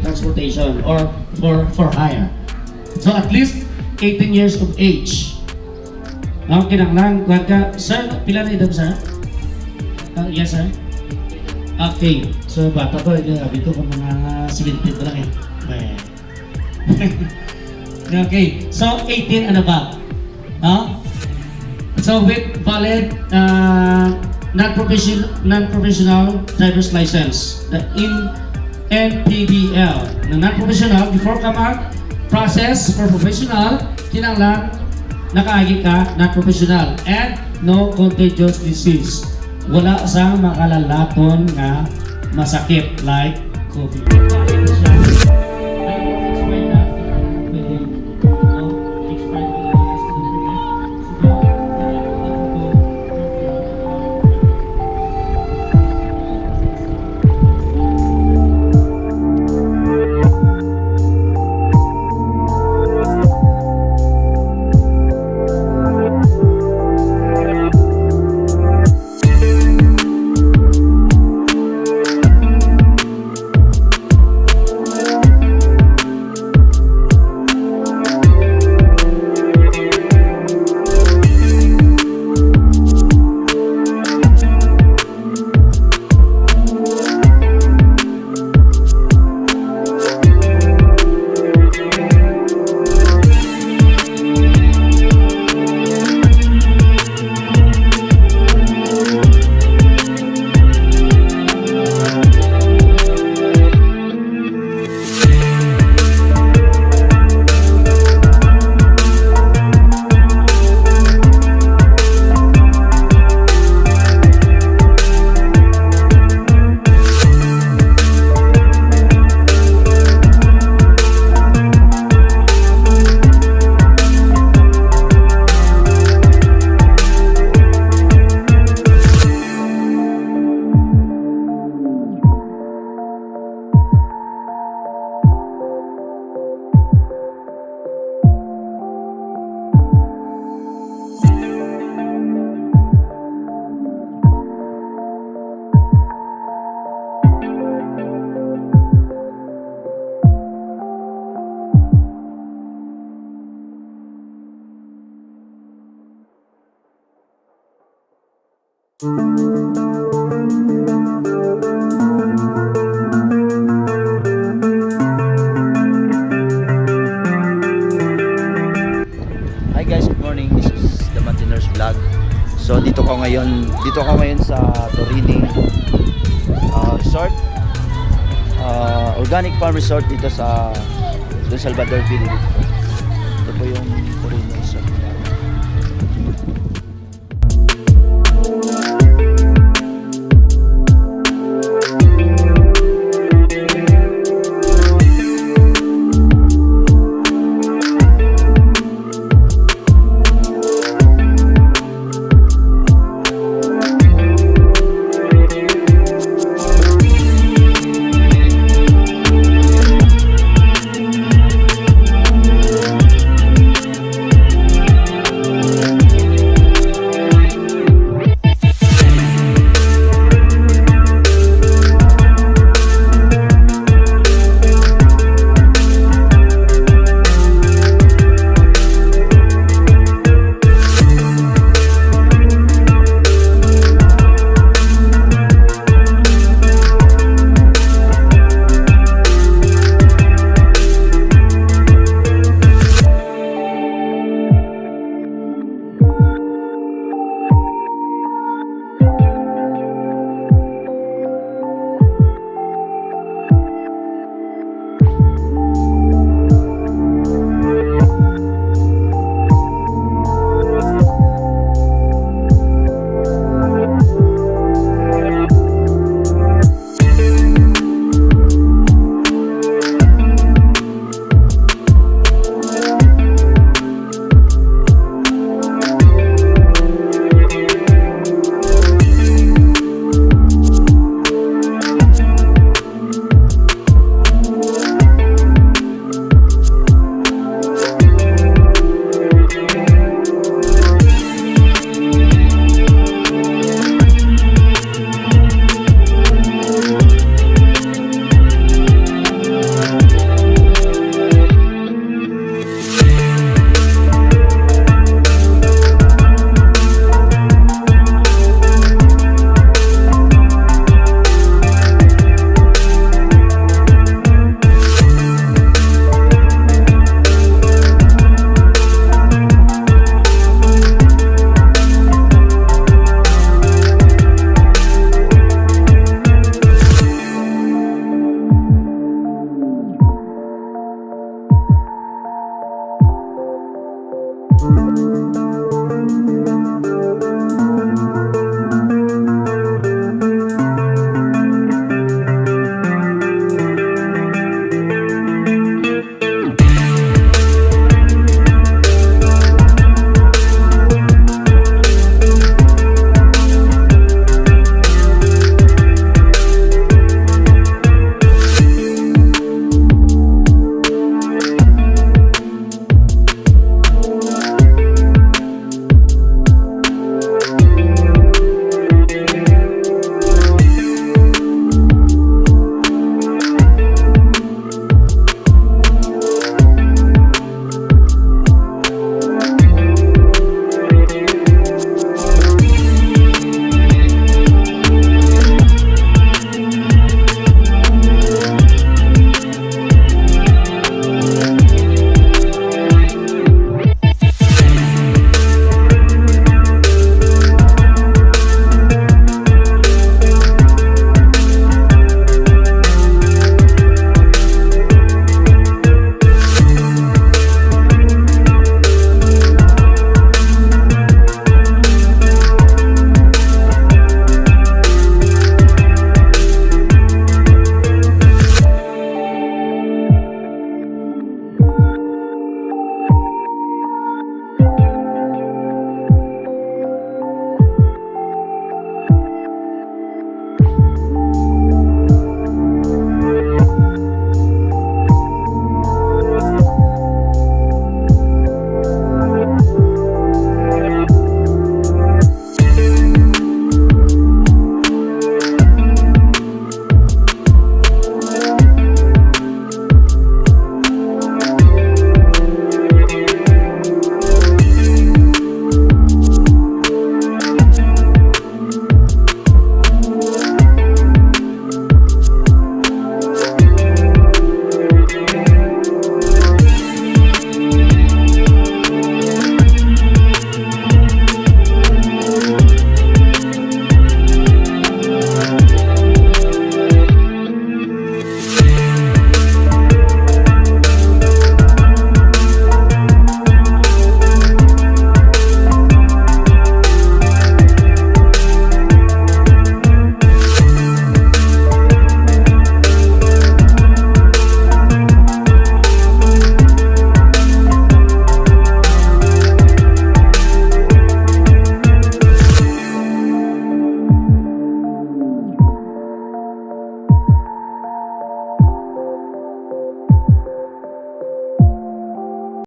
Transportation or for hire. So at least 18 years of age. Now kinanglang ka, sir, pila na edad sir? Yes sir. Okay. So bata ko, sabi ko kung mga 17 lang eh. Okay. So 18 and above. So with valid non-professional driver's license. The MAPD, non-professional, before ka mag-process for professional, kinanglan nakaagi ka non-professional and no contagious disease. Wala sang makalalaton nga masakit like COVID. Hi guys, good morning. This is the Mantiners Vlog. So dito ako ngayon sa TORENO Resort. Organic Farm Resort dito sa Don Salvador Village. Ito po yung TORENO